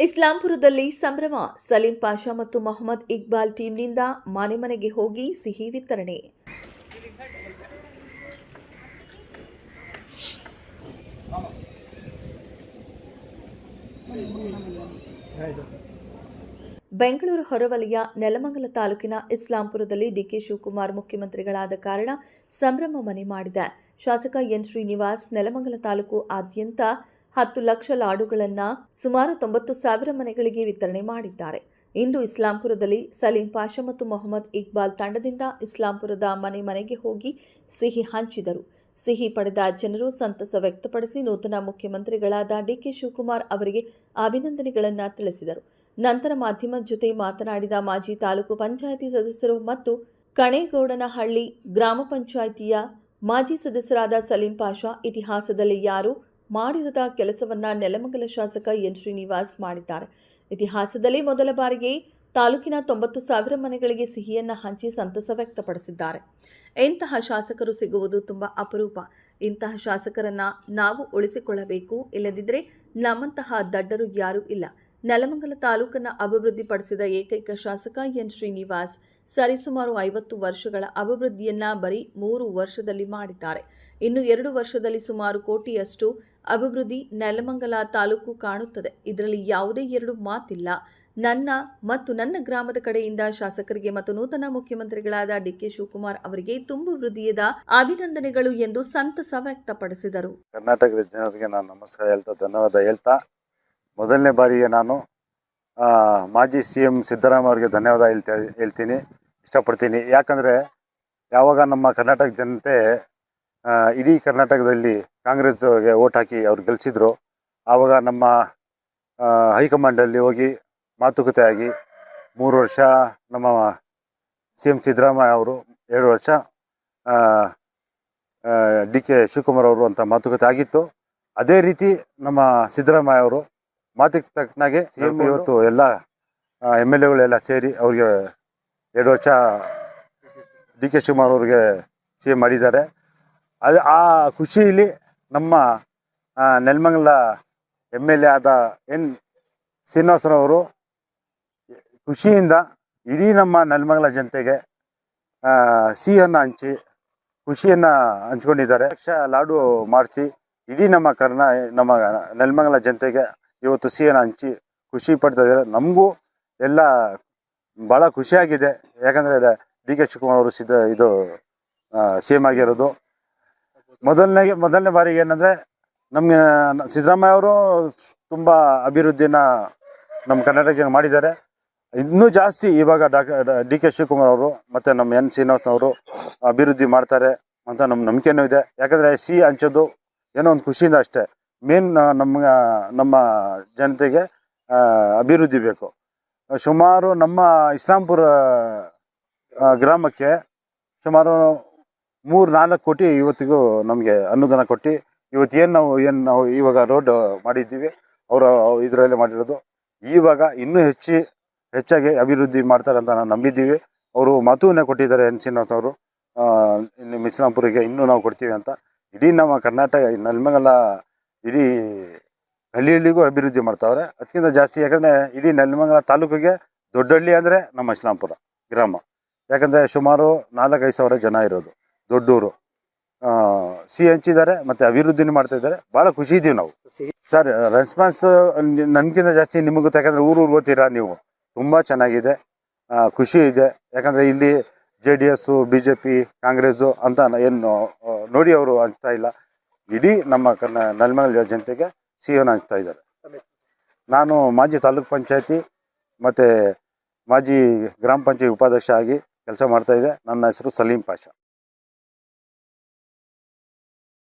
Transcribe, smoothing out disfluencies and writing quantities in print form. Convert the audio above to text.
ಇಸ್ಲಾಂಪುರದಲ್ಲಿ ಸಂಭ್ರಮ. ಸಲೀಂ ಪಾಷಾ ಮತ್ತು ಮೊಹಮ್ಮದ್ ಇಕ್ಬಾಲ್ ಟೀಮ್ನಿಂದ ಮನೆ ಮನೆಗೆ ಹೋಗಿ ಸಿಹಿ ವಿತರಣೆ. ಬೆಂಗಳೂರು ಹೊರವಲಯ ನೆಲಮಂಗಲ ತಾಲೂಕಿನ ಇಸ್ಲಾಂಪುರದಲ್ಲಿ ಡಿಕೆ ಶಿವಕುಮಾರ್ ಮುಖ್ಯಮಂತ್ರಿಗಳಾದ ಕಾರಣ ಸಂಭ್ರಮ ಮನೆ ಮಾಡಿದೆ. ಶಾಸಕ ಎನ್ ಶ್ರೀನಿವಾಸ್ ನೆಲಮಂಗಲ ತಾಲೂಕು ಆದ್ಯಂತ 10 ಲಕ್ಷ ಲಾಡುಗಳನ್ನು ಸುಮಾರು 90,000 ಮನೆಗಳಿಗೆ ವಿತರಣೆ ಮಾಡಿದ್ದಾರೆ. ಇಂದು ಇಸ್ಲಾಂಪುರದಲ್ಲಿ ಸಲೀಂ ಪಾಷಾ ಮತ್ತು ಮೊಹಮ್ಮದ್ ಇಕ್ಬಾಲ್ ತಂಡದಿಂದ ಇಸ್ಲಾಂಪುರದ ಮನೆ ಮನೆಗೆ ಹೋಗಿ ಸಿಹಿ ಹಂಚಿದರು. ಸಿಹಿ ಪಡೆದ ಜನರು ಸಂತಸ ವ್ಯಕ್ತಪಡಿಸಿ ನೂತನ ಮುಖ್ಯಮಂತ್ರಿಗಳಾದ ಡಿಕೆ ಶಿವಕುಮಾರ್ ಅವರಿಗೆ ಅಭಿನಂದನೆಗಳನ್ನು ತಿಳಿಸಿದರು. ನಂತರ ಮಾಧ್ಯಮದ ಜೊತೆ ಮಾತನಾಡಿದ ಮಾಜಿ ತಾಲೂಕು ಪಂಚಾಯಿತಿ ಸದಸ್ಯರು ಮತ್ತು ಕಣೇಗೌಡನಹಳ್ಳಿ ಗ್ರಾಮ ಪಂಚಾಯಿತಿಯ ಮಾಜಿ ಸದಸ್ಯರಾದ ಸಲೀಂ ಪಾಷಾ, ಇತಿಹಾಸದಲ್ಲಿ ಯಾರು ಮಾಡಿರದ ಕೆಲಸವನ್ನ ನೆಲಮಂಗಲ ಶಾಸಕ ಎನ್ ಶ್ರೀನಿವಾಸ್ ಮಾಡಿದ್ದಾರೆ. ಇತಿಹಾಸದಲ್ಲಿ ಮೊದಲ ಬಾರಿಗೆ ತಾಲೂಕಿನ 90,000 ಮನೆಗಳಿಗೆ ಸಿಹಿಯನ್ನು ಹಂಚಿ ಸಂತಸ ವ್ಯಕ್ತಪಡಿಸಿದ್ದಾರೆ. ಇಂತಹ ಶಾಸಕರು ಸಿಗುವುದು ತುಂಬಾ ಅಪರೂಪ. ಇಂತಹ ಶಾಸಕರನ್ನ ನಾವು ಉಳಿಸಿಕೊಳ್ಳಬೇಕು. ಇಲ್ಲದಿದ್ದರೆ ನಮ್ಮಂತಹ ದಡ್ಡರು ಯಾರೂ ಇಲ್ಲ. ನೆಲಮಂಗಲ ತಾಲೂಕನ್ನು ಅಭಿವೃದ್ಧಿಪಡಿಸಿದ ಏಕೈಕ ಶಾಸಕ ಎನ್ ಶ್ರೀನಿವಾಸ್ ಸರಿಸುಮಾರು 50 ವರ್ಷಗಳ ಅಭಿವೃದ್ಧಿಯನ್ನ ಬರೀ 3 ವರ್ಷದಲ್ಲಿ ಮಾಡಿದ್ದಾರೆ. ಇನ್ನು 2 ವರ್ಷದಲ್ಲಿ ಸುಮಾರು ಕೋಟಿಯಷ್ಟು ಅಭಿವೃದ್ಧಿ ನೆಲಮಂಗಲ ತಾಲೂಕು ಕಾಣುತ್ತದೆ. ಇದರಲ್ಲಿ ಯಾವುದೇ ಎರಡು ಮಾತಿಲ್ಲ. ನನ್ನ ಗ್ರಾಮದ ಕಡೆಯಿಂದ ಶಾಸಕರಿಗೆ ಮತ್ತು ನೂತನ ಮುಖ್ಯಮಂತ್ರಿಗಳಾದ ಡಿಕೆ ಶಿವಕುಮಾರ್ ಅವರಿಗೆ ತುಂಬು ಹೃದಯದ ಅಭಿನಂದನೆಗಳು ಎಂದು ಸಂತಸ ವ್ಯಕ್ತಪಡಿಸಿದರು. ಕರ್ನಾಟಕದ ಜನರಿಗೆ ನಾನು ನಮಸ್ಕಾರ ಹೇಳ್ತಾ ಧನ್ಯವಾದ ಹೇಳ್ತಾ, ಮೊದಲನೇ ಬಾರಿಗೆ ನಾನು ಮಾಜಿ CM ಸಿದ್ದರಾಮಯ್ಯ ಅವರಿಗೆ ಧನ್ಯವಾದ ಹೇಳ್ತೀನಿ, ಇಷ್ಟಪಡ್ತೀನಿ. ಯಾಕಂದರೆ ಯಾವಾಗ ನಮ್ಮ ಕರ್ನಾಟಕ ಜನತೆ ಇಡೀ ಕರ್ನಾಟಕದಲ್ಲಿ ಕಾಂಗ್ರೆಸ್ಗೆ ಓಟ್ ಹಾಕಿ ಅವ್ರು ಗೆಲ್ಲಿಸಿದ್ರು, ಆವಾಗ ನಮ್ಮ ಹೈಕಮಾಂಡಲ್ಲಿ ಹೋಗಿ ಮಾತುಕತೆ ಆಗಿ 3 ವರ್ಷ ನಮ್ಮ CM ಸಿದ್ದರಾಮಯ್ಯ ಅವರು, 2 ವರ್ಷ DK ಶಿವಕುಮಾರ್ ಅವರು ಅಂತ ಮಾತುಕತೆ ಆಗಿತ್ತು. ಅದೇ ರೀತಿ ನಮ್ಮ ಸಿದ್ದರಾಮಯ್ಯ ಅವರು ಮಾತಿಗೆ ತಕ್ಕನಾಗೆ CM ಇವತ್ತು ಎಲ್ಲ MLAಗಳೆಲ್ಲ ಸೇರಿ ಅವ್ರಿಗೆ 2 ವರ್ಷ DK ಶಿವಕುಮಾರ್ ಅವ್ರಿಗೆ CM ಮಾಡಿದ್ದಾರೆ. ಆ ಖುಷಿಯಲ್ಲಿ ನಮ್ಮ ನೆಲಮಂಗಲ MLA ಆದ ಎನ್ ಶ್ರೀನಿವಾಸರವರು ಖುಷಿಯಿಂದ ಇಡೀ ನಮ್ಮ ನೆಲಮಂಗಲ ಜನತೆಗೆ ಸಿಹಿಯನ್ನು ಹಂಚಿ ಖುಷಿಯನ್ನು ಹಂಚ್ಕೊಂಡಿದ್ದಾರೆ. ಲಾಡು ಮಾಡಿಸಿ ಇಡೀ ನಮ್ಮ ನೆಲಮಂಗಲ ಜನತೆಗೆ ಇವತ್ತು ಸಿಹಿಯನ್ನು ಹಂಚಿ ಖುಷಿ ಪಡ್ತಾ ಇದ್ದಾರೆ. ನಮಗೂ ಎಲ್ಲ ಭಾಳ ಖುಷಿಯಾಗಿದೆ. ಯಾಕಂದರೆ DK ಶಿವಕುಮಾರ್ ಅವರು CM ಆಗಿರೋದು ಮೊದಲನೇ ಬಾರಿಗೆ ಏನಂದರೆ ನಮಗೆ ಸಿದ್ದರಾಮಯ್ಯ ಅವರು ತುಂಬ ಅಭಿವೃದ್ಧಿನ ನಮ್ಮ ಕರ್ನಾಟಕ ಜನ ಮಾಡಿದ್ದಾರೆ. ಇನ್ನೂ ಜಾಸ್ತಿ ಇವಾಗ DK ಶಿವಕುಮಾರ್ ಅವರು ಮತ್ತು ನಮ್ಮ ಎನ್ ಶ್ರೀನಿವಾಸನವರು ಅಭಿವೃದ್ಧಿ ಮಾಡ್ತಾರೆ ಅಂತ ನಮ್ಮ ನಂಬಿಕೆನೂ ಇದೆ. ಯಾಕಂದರೆ ಸಿಹಿ ಹಂಚೋದು ಏನೋ ಒಂದು ಖುಷಿಯಿಂದ ಅಷ್ಟೇ. ಮೇನ್ ನಮ್ಮ ಜನತೆಗೆ ಅಭಿವೃದ್ಧಿ ಬೇಕು. ಸುಮಾರು ನಮ್ಮ ಇಸ್ಲಾಂಪುರ ಗ್ರಾಮಕ್ಕೆ ಸುಮಾರು 3-4 ಕೋಟಿ ಇವತ್ತಿಗೂ ನಮಗೆ ಅನುದಾನ ಕೊಟ್ಟು ಇವತ್ತು ನಾವು ಇವಾಗ ರೋಡ್ ಮಾಡಿದ್ದೀವಿ, ಅವರು ಇದರಲ್ಲೇ ಮಾಡಿರೋದು. ಇವಾಗ ಇನ್ನೂ ಹೆಚ್ಚಾಗಿ ಅಭಿವೃದ್ಧಿ ಮಾಡ್ತಾರೆ ಅಂತ ನಾವು ನಂಬಿದ್ದೀವಿ. ಅವರು ಮಾತುವನ್ನೇ ಕೊಟ್ಟಿದ್ದಾರೆ ಎನ್ ಶ್ರೀನಿವಾಸ್ ಅವರು, ನಿಮ್ಮ ಇಸ್ಲಾಂಪುರಿಗೆ ಇನ್ನೂ ನಾವು ಕೊಡ್ತೀವಿ ಅಂತ. ಇಡೀ ನಮ್ಮ ಕರ್ನಾಟಕ ನೆಲಮಂಗಲ ಇಡೀ ಹಳ್ಳಿಗೂ ಅಭಿವೃದ್ಧಿ ಮಾಡ್ತಾವ್ರೆ. ಅದಕ್ಕಿಂತ ಜಾಸ್ತಿ ಯಾಕಂದರೆ ಇಡೀ ನೆಲಮಂಗಲ ತಾಲೂಕಿಗೆ ದೊಡ್ಡ ಹಳ್ಳಿ ಅಂದರೆ ನಮ್ಮ ಇಸ್ಲಾಂಪುರ ಗ್ರಾಮ. ಯಾಕಂದರೆ ಸುಮಾರು 4-5 ಸಾವಿರ ಜನ ಇರೋದು ದೊಡ್ಡೂರು. ಸಿಹಿ ಹಂಚಿದ್ದಾರೆ ಮತ್ತು ಅಭಿವೃದ್ಧಿನೂ ಮಾಡ್ತಾಯಿದ್ದಾರೆ. ಭಾಳ ಖುಷಿ ಇದ್ದೀವಿ ನಾವು. ಸರ್, ರೆಸ್ಪಾನ್ಸ್ ನನಗಿಂತ ಜಾಸ್ತಿ ನಿಮಗೆ ಗೊತ್ತು. ಯಾಕಂದರೆ ಊರು ಓದ್ತೀರಾ ನೀವು. ತುಂಬ ಚೆನ್ನಾಗಿದೆ, ಖುಷಿ ಇದೆ. ಯಾಕಂದರೆ ಇಲ್ಲಿ JDS, BJP, ಕಾಂಗ್ರೆಸ್ಸು ಅಂತ ಏನು ನೋಡಿ ಅವರು ಹಂಚ್ತಾ ಇಲ್ಲ. ಇಡೀ ನಮ್ಮ ನೆಲಮಂಗಲ ಜನತೆಗೆ ಸಿಹಿಯನ್ನು ಹಂಚ್ತಾ ಇದ್ದಾರೆ. ನಾನು ಮಾಜಿ ತಾಲೂಕು ಪಂಚಾಯತಿ ಮತ್ತು ಮಾಜಿ ಗ್ರಾಮ ಪಂಚಾಯತಿ ಉಪಾಧ್ಯಕ್ಷ ಆಗಿ ಕೆಲಸ ಮಾಡ್ತಾಯಿದ್ದೆ. ನನ್ನ ಹೆಸರು ಸಲೀಂ ಪಾಷಾ.